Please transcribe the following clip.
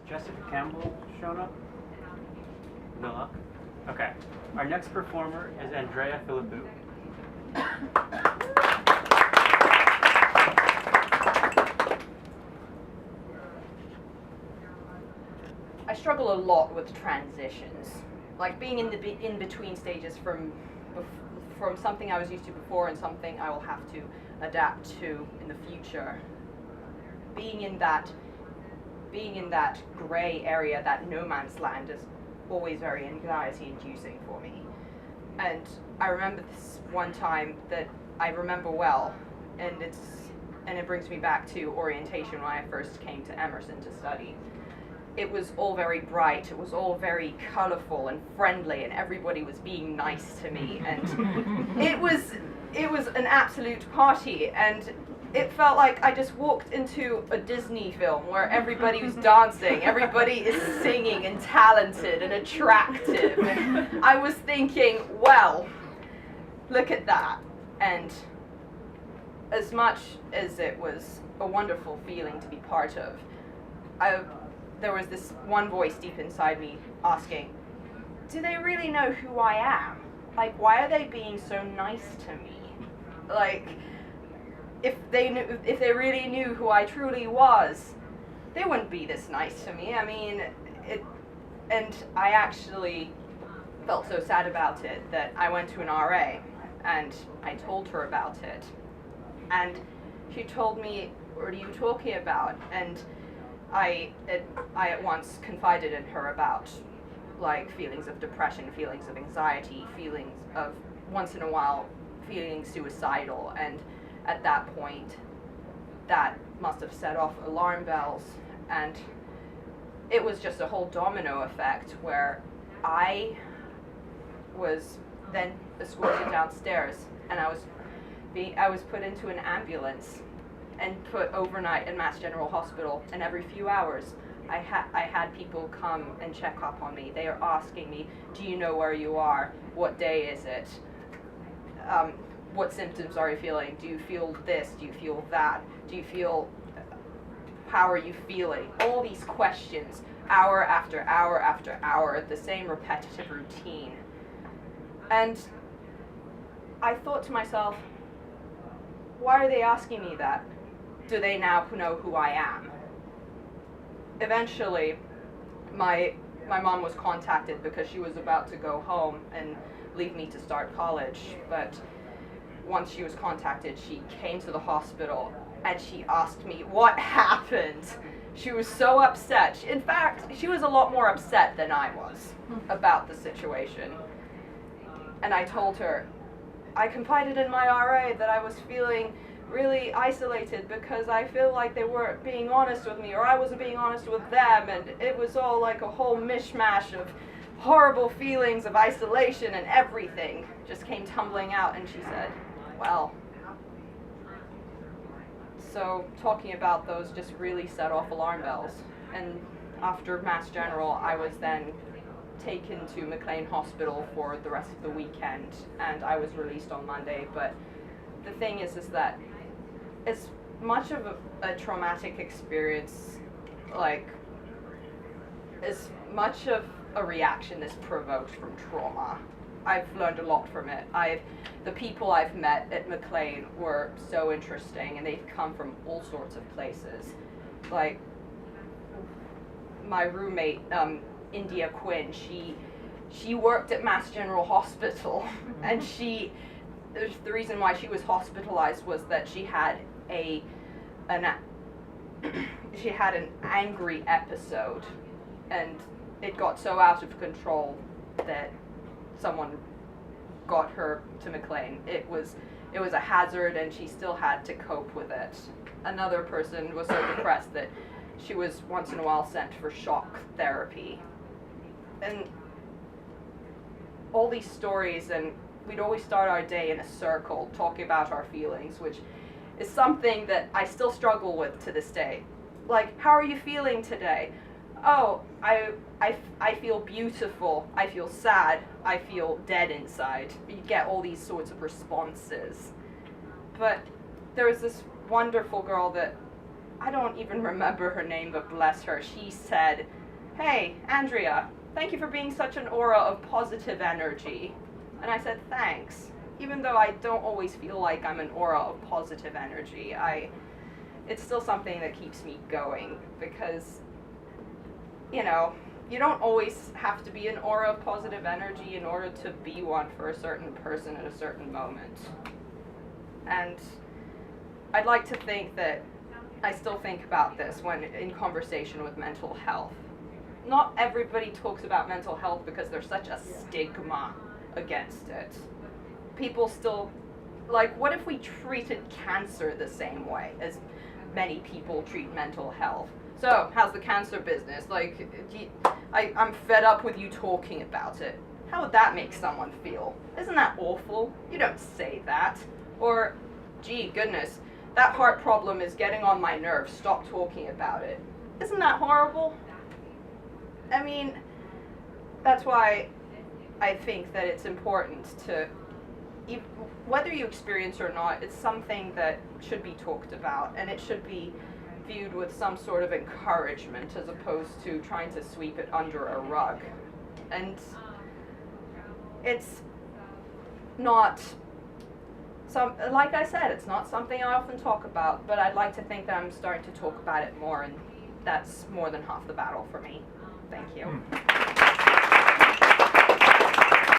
Jessica Campbell shown up? No luck? Okay. Our next performer is Andrea Philippou. I struggle a lot with transitions, like being in the in-between stages from something I was used to before and something I will have to adapt to in the future. Being in that gray area, that no man's land, is always very anxiety-inducing for me. And I remember this one time that I remember well, and it brings me back to orientation when I first came to Emerson to study. It was all very bright, it was all very colorful and friendly, and everybody was being nice to me, and it was an absolute party, and it felt like I just walked into a Disney film where everybody was dancing, everybody is singing and talented and attractive, and I was thinking, well, look at that. And as much as it was a wonderful feeling to be part of, there was this one voice deep inside me asking, do they really know who I am? Like, why are they being so nice to me? Like, if they really knew who I truly was, they wouldn't be this nice to me. I mean, and I actually felt so sad about it that I went to an RA and I told her about it. And she told me, what are you talking about? And I at once confided in her about, like, feelings of depression, feelings of anxiety, feelings of, once in a while, feeling suicidal. And at that point, that must have set off alarm bells. And it was just a whole domino effect where I was then escorted downstairs, and I was put into an ambulance and put overnight in Mass General Hospital, and every few hours I had people come and check up on me. They are asking me, do you know where you are? What day is it? What symptoms are you feeling? Do you feel this? Do you feel that? Do you feel, how are you feeling? All these questions, hour after hour after hour, the same repetitive routine. And I thought to myself, why are they asking me that? Do they now know who I am? Eventually, my mom was contacted because she was about to go home and leave me to start college. But once she was contacted, she came to the hospital and she asked me what happened. She was so upset. In fact, she was a lot more upset than I was about the situation. And I told her, I confided in my RA that I was feeling really isolated because I feel like they weren't being honest with me, or I wasn't being honest with them, and it was all like a whole mishmash of horrible feelings of isolation, and everything just came tumbling out. And she said, well, so talking about those just really set off alarm bells. And after Mass General, I was then taken to McLean Hospital for the rest of the weekend, and I was released on Monday. But the thing is that as much of a traumatic experience, like, as much of a reaction is provoked from trauma, I've learned a lot from it. The people I've met at McLean were so interesting, and they've come from all sorts of places. Like, my roommate, India Quinn, she worked at Mass General Hospital, and the reason why she was hospitalized was that she had an angry episode, and it got so out of control that someone got her to McLean. It was a hazard, and she still had to cope with it. Another person was so depressed that she was once in a while sent for shock therapy. And all these stories, and we'd always start our day in a circle talking about our feelings, which is something that I still struggle with to this day. Like, how are you feeling today? Oh, I feel beautiful, I feel sad, I feel dead inside. You get all these sorts of responses. But there was this wonderful girl that I don't even remember her name, but bless her, she said, "Hey, Andrea, thank you for being such an aura of positive energy." And I said, "Thanks." Even though I don't always feel like I'm an aura of positive energy, it's still something that keeps me going because, you know, you don't always have to be an aura of positive energy in order to be one for a certain person at a certain moment. And I'd like to think that I still think about this when in conversation with mental health. Not everybody talks about mental health because there's such a stigma against it. People still, like, what if we treated cancer the same way as many people treat mental health? So, how's the cancer business? Like, I'm fed up with you talking about it. How would that make someone feel? Isn't that awful? You don't say that. Or, gee, goodness, that heart problem is getting on my nerves. Stop talking about it. Isn't that horrible? I mean, that's why I think that it's important to, whether you experience or not, it's something that should be talked about, and it should be viewed with some sort of encouragement as opposed to trying to sweep it under a rug. And it's not like I said, it's not something I often talk about, but I'd like to think that I'm starting to talk about it more, and that's more than half the battle for me. Thank you.